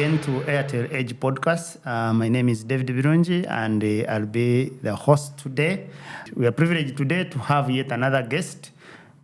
again to Airtel Edge Podcast. My name is David Birungi, and I'll be the host today. We are privileged today to have yet another guest.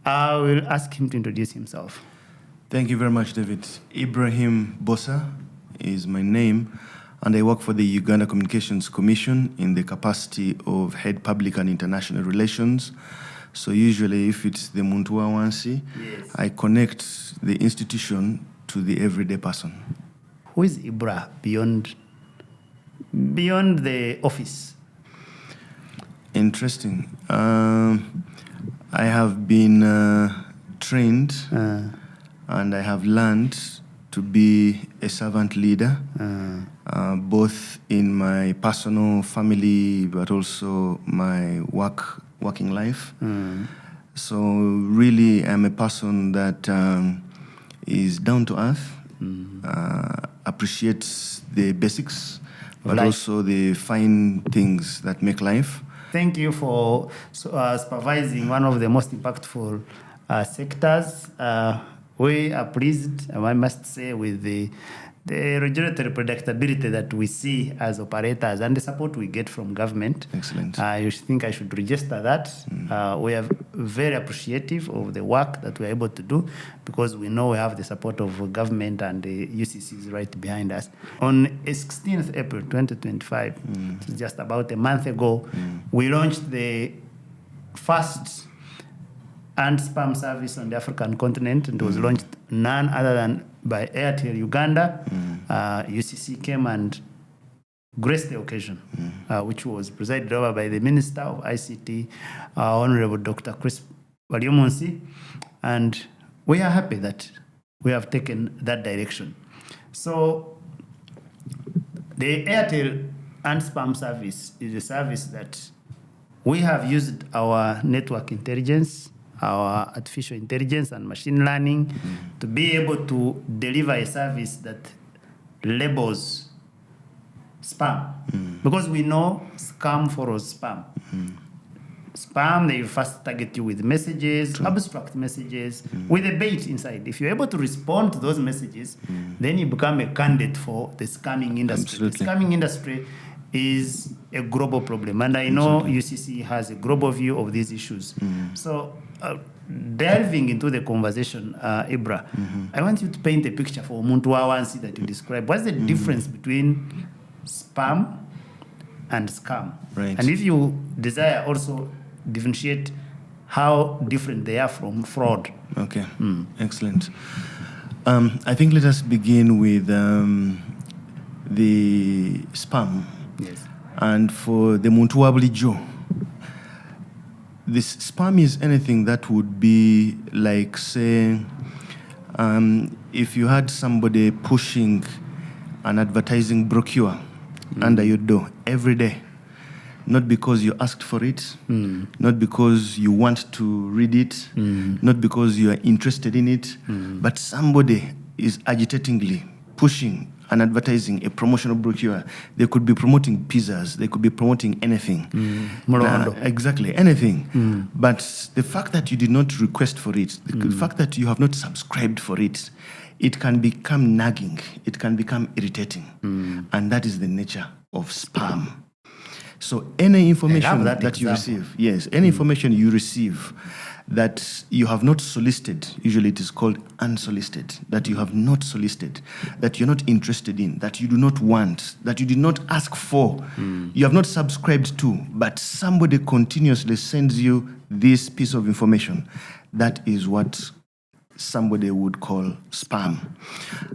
I will ask him to introduce himself. Thank you very much, David. Ibrahim Bbosa is my name, and I work for the Uganda Communications Commission in the capacity of Head Public and International Relations. So usually if it's the Muntu wa wansi, yes, I connect the institution to the everyday person. Who is Ibra beyond the office? Interesting. I have been trained and I have learned to be a servant leader, both in my personal family, but also my working life. So really I'm a person that is down to earth, appreciates the basics, but also the fine things that make life. Thank you for supervising one of the most impactful sectors. We are pleased, I must say, with the regulatory predictability that we see as operators and the support we get from government. Excellent. I think I should register that. We are very appreciative of the work that we're able to do, because we know we have the support of government, and the UCC is right behind us. On 16th April 2025, just about a month ago, we launched the first Anti-Spam Service on the African continent, and it was launched none other than by Airtel Uganda. UCC came and graced the occasion, which was presided over by the Minister of ICT, Honorable Dr. Chris Waliumunsi, and we are happy that we have taken that direction. So the Airtel Anti-Spam Service is a service that we have used our network intelligence, our artificial intelligence and machine learning to be able to deliver a service that labels spam. Because we know scam follows spam. Spam, they first target you with messages, abstract messages, with a bait inside. If you're able to respond to those messages, then you become a candidate for the scamming industry. Absolutely. The scamming industry is a global problem, and I know UCC has a global view of these issues. So delving into the conversation, Ibra, I want you to paint a picture for Muntu wa wansi that you describe. What's the difference between spam and scam? Right. And if you desire, also differentiate how different they are from fraud. Okay, excellent. I think let us begin with the spam. Yes. And for the Muntu wa bulijjo, this spam is anything that would be like, say, if you had somebody pushing an advertising brochure under your door every day, not because you asked for it, not because you want to read it, not because you are interested in it, but somebody is agitatingly pushing an advertising, a promotional brochure. They could be promoting pizzas, they could be promoting anything. Exactly, anything. But the fact that you did not request for it, the fact that you have not subscribed for it, it can become nagging, it can become irritating. And that is the nature of spam. So any information that you receive, any information you receive that you have not solicited, usually it is called unsolicited, that you have not solicited, that you're not interested in, that you do not want, that you did not ask for, you have not subscribed to, but somebody continuously sends you this piece of information, that is what somebody would call spam.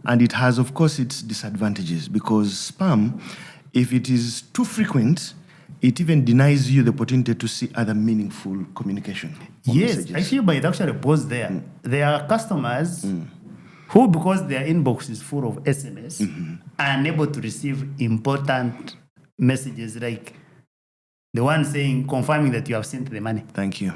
And it has, of course, its disadvantages, because spam, if it is too frequent, it even denies you the opportunity to see other meaningful communication. Yes, messages. I feel by it actually pause there. There are customers who, because their inbox is full of SMS, are unable to receive important messages like the one saying, confirming that you have sent the money. Thank you.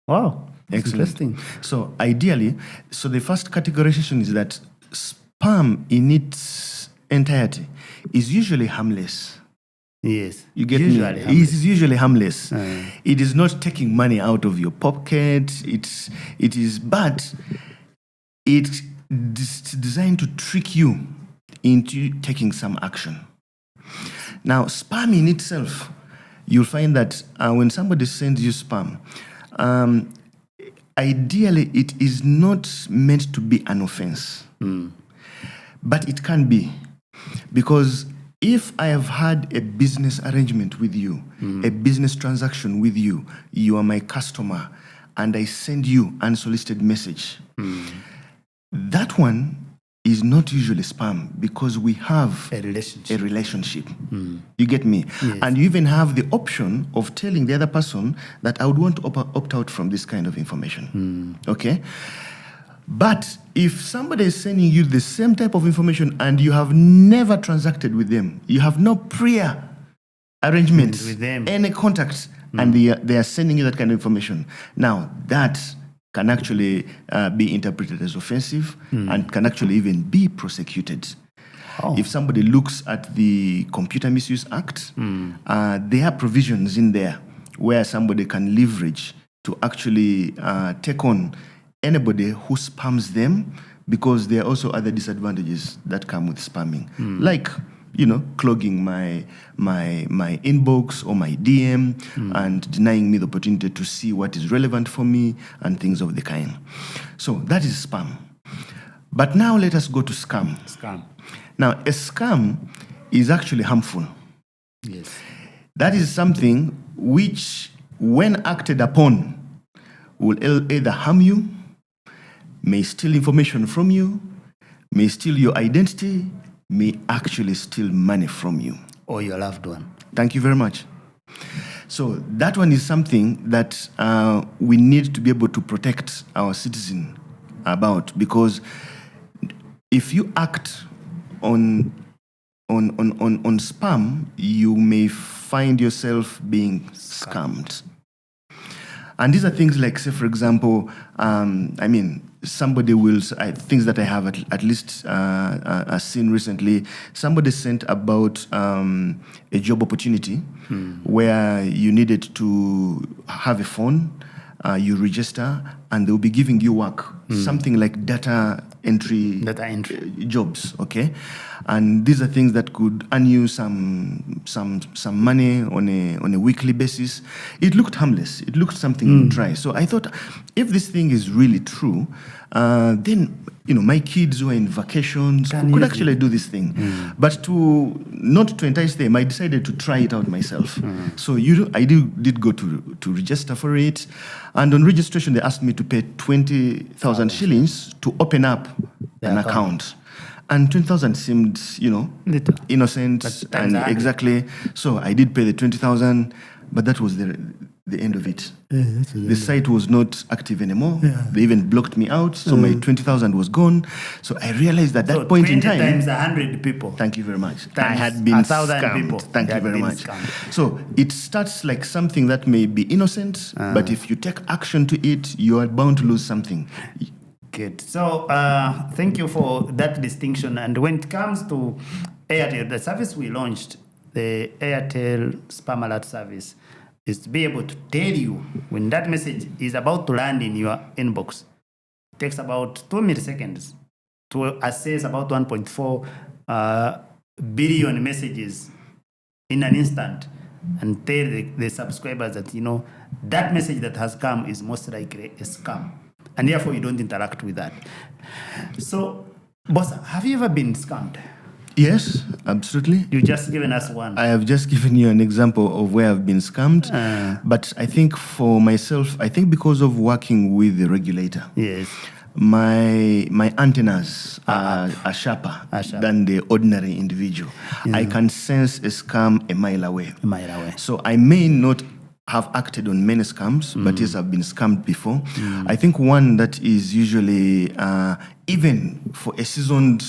Wow, excellent. Interesting. So ideally, the first categorization is that spam in its entirety is usually harmless. Yes. You get me? It is usually harmless. It is not taking money out of your pocket. But it's designed to trick you into taking some action. Now, spam in itself, you'll find that when somebody sends you spam, ideally it is not meant to be an offense. But it can be. Because if I have had a business arrangement with you, a business transaction with you, you are my customer, and I send you unsolicited message, that one is not usually spam because we have a relationship. You get me? Yes. And you even have the option of telling the other person that I would want to opt out from this kind of information. Okay? But if somebody is sending you the same type of information and you have never transacted with them, you have no prior arrangements with them, any contacts, and they are sending you that kind of information, now that can actually be interpreted as offensive and can actually even be prosecuted. If somebody looks at the Computer Misuse Act, there are provisions in there where somebody can leverage to actually take on anybody who spams them, because there are also other disadvantages that come with spamming, like clogging my inbox or my DM and denying me the opportunity to see what is relevant for me and things of the kind. So that is spam. But now let us go to scam. Now, a scam is actually harmful. Yes. That is something which, when acted upon, will either harm you, may steal information from you, may steal your identity, may actually steal money from you. Or your loved one. Thank you very much. So that one is something that we need to be able to protect our citizen about, because if you act on spam, you may find yourself being scammed. And these are things like, say, for example, somebody will, things that I have at least seen recently, somebody sent about a job opportunity where you needed to have a phone, you register, and they'll be giving you work, something like data entry jobs, okay? And these are things that could earn you some money on a weekly basis. It looked harmless. It looked something to try. So I thought, if this thing is really true, then my kids who are in vacations could actually do this thing. But not to entice them, I decided to try it out myself. So I did go to register for it, and on registration they asked me to pay 20,000 shillings to open up an account. And 20,000 seemed, little, innocent, and exactly. So I did pay the 20,000, but that was the end of it. The site was not active anymore. They even blocked me out, so my 20,000 was gone. So I realized at that point in time, 20 times 100 people. Thank you very much. I had been 1,000 scammed. people. Thank you very much. So it starts like something that may be innocent, but if you take action to it, you are bound to lose something. Good. So thank you for that distinction. And when it comes to Airtel, the service we launched, the Airtel Spam Alert service, is to be able to tell you when that message is about to land in your inbox. It takes about 2 milliseconds to assess about 1.4 billion messages in an instant, and tell the subscribers that, that message that has come is most likely a scam. And therefore, you don't interact with that. So, Bbosa, have you ever been scammed? Yes, absolutely. You've just given us one. I have just given you an example of where I've been scammed. But I think for myself, because of working with the regulator, yes, my antennas are sharper than the ordinary individual. I can sense a scam a mile away. So I may not have acted on many scams, but yes, I've been scammed before. I think one that is usually, even for a seasoned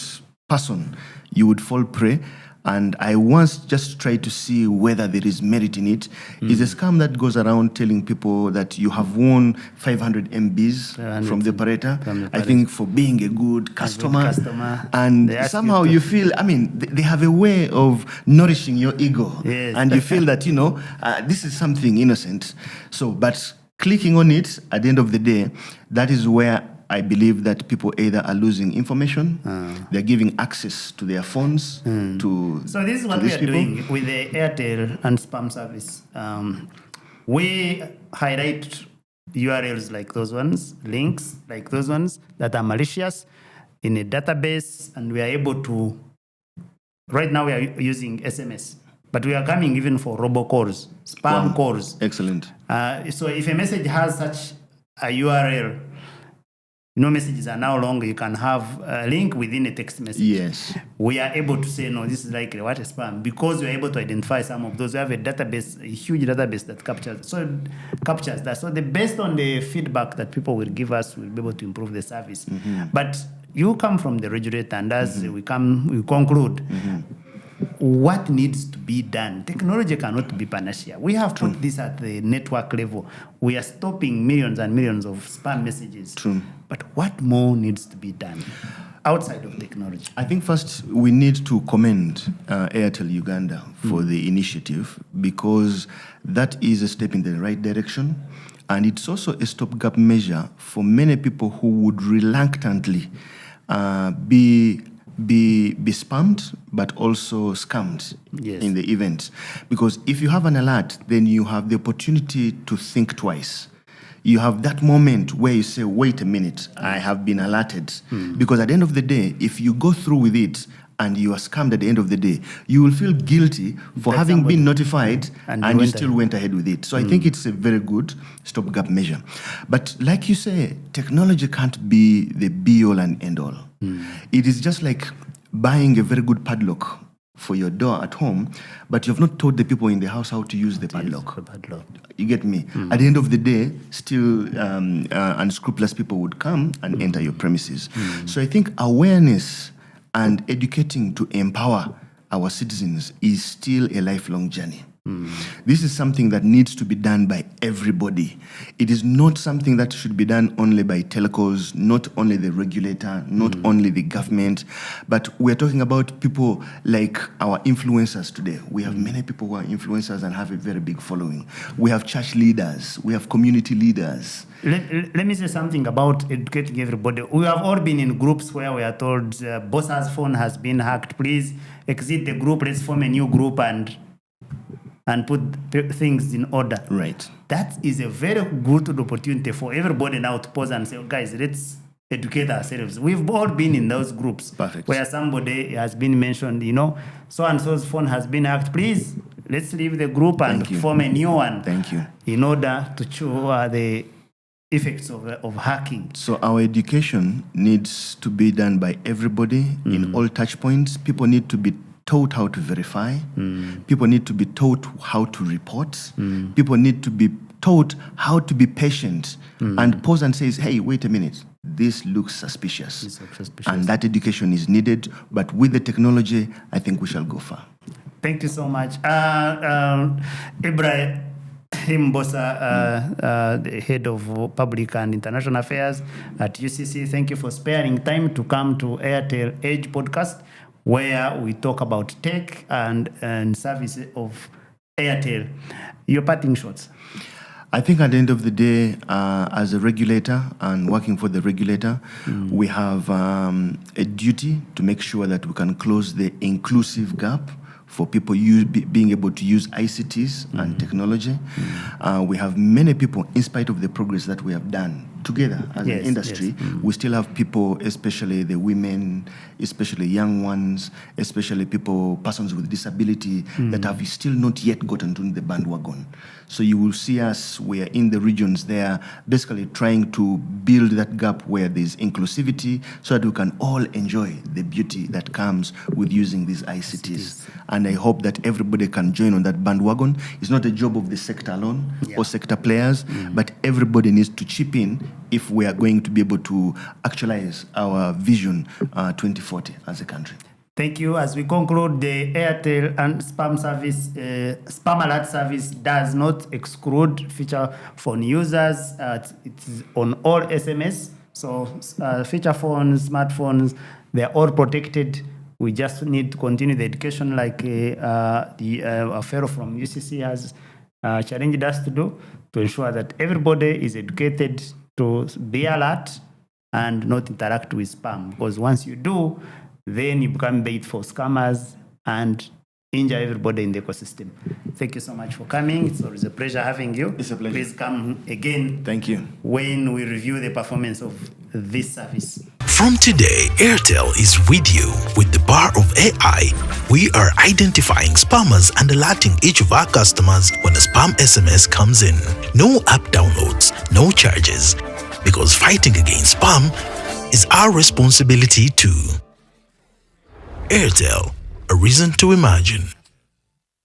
person, you would fall prey. And I once just tried to see whether there is merit in it. Is a scam that goes around telling people that you have won 500 MBs from the operator, I think for being a good customer. And somehow you feel, they have a way of nourishing your ego. Yes. And you feel that, this is something innocent. So, but clicking on it, at the end of the day, that is where I believe that people either are losing information, they're giving access to their phones to. So this is what we are doing with the Airtel Anti-Spam Service. We highlight URLs like those ones, links like those ones that are malicious in a database, and we are able to. Right now we are using SMS, but we are coming even for robocalls, spam calls. Excellent. So if a message has such a URL, messages are now long. You can have a link within a text message. Yes. We are able to say, no, this is likely what is spam, because we are able to identify some of those. We have a database, a huge database that captures that. So based on the feedback that people will give us, we'll be able to improve the service. But you come from the regulator, and as we conclude, what needs to be done? Technology cannot be panacea. We have put this at the network level. We are stopping millions and millions of spam messages. True. But what more needs to be done outside of technology? I think first we need to commend Airtel Uganda for the initiative, because that is a step in the right direction. And it's also a stopgap measure for many people who would reluctantly be spammed, but also scammed in the event. Because if you have an alert, then you have the opportunity to think twice. You have that moment where you say, wait a minute, I have been alerted. Because at the end of the day, if you go through with it and you are scammed at the end of the day, you will feel guilty for having been notified and you still went ahead with it. So I think it's a very good stopgap measure. But like you say, technology can't be the be-all and end-all. It is just like buying a very good padlock for your door at home, but you've not taught the people in the house how to use the padlock. You get me? At the end of the day, still unscrupulous people would come and enter your premises. So I think awareness and educating to empower our citizens is still a lifelong journey. This is something that needs to be done by everybody. It is not something that should be done only by telcos, not only the regulator, not only the government, but we're talking about people like our influencers today. We have many people who are influencers and have a very big following. We have church leaders, we have community leaders. Let me say something about educating everybody. We have all been in groups where we are told, Bbosa's phone has been hacked. Please exit the group, let's form a new group and put things in order. Right. That is a very good opportunity for everybody now to pause and say, guys, let's educate ourselves. We've all been in those groups. Perfect. Where somebody has been mentioned, so-and-so's phone has been hacked. Please, let's leave the group and form a new one. Thank you. In order to show the effects of hacking. So our education needs to be done by everybody in all touch points. People need to be taught how to verify. People need to be taught how to report. People need to be taught how to be patient and pause and say, hey, wait a minute, this looks suspicious. And that education is needed. But with the technology, I think we shall go far. Thank you so much. Ibrahim Bbosa, the head of Public and International Affairs at UCC, thank you for sparing time to come to Airtel Edge Podcast, where we talk about tech and service of Airtel. Your parting shots. I think at the end of the day, as a regulator and working for the regulator, we have a duty to make sure that we can close the inclusive gap for people being able to use ICTs and technology. We have many people, in spite of the progress that we have done together as an industry, we still have people, especially the women, especially young ones, especially persons with disability that have still not yet gotten on the bandwagon. So you will see us, we are in the regions there, basically trying to build that gap where there's inclusivity so that we can all enjoy the beauty that comes with using these ICTs. And I hope that everybody can join on that bandwagon. It's not a job of the sector alone or sector players, but everybody needs to chip in if we are going to be able to actualize our vision 2040 as a country. Thank you. As we conclude, the Airtel Anti-Spam Service, Spam Alert Service does not exclude feature phone users. It is on all SMS. So feature phones, smartphones, they're all protected. We just need to continue the education like the fellow from UCC has challenged us to do, to ensure that everybody is educated to be alert and not interact with spam. Because once you do, then you become bait for scammers and injure everybody in the ecosystem. Thank you so much for coming. It's always a pleasure having you. It's a pleasure. Please come again. Thank you. When we review the performance of this service. From today, Airtel is with you. With the power of AI, we are identifying spammers and alerting each of our customers when a spam SMS comes in. No app downloads, no charges, because fighting against spam is our responsibility too. Airtel, a reason to imagine.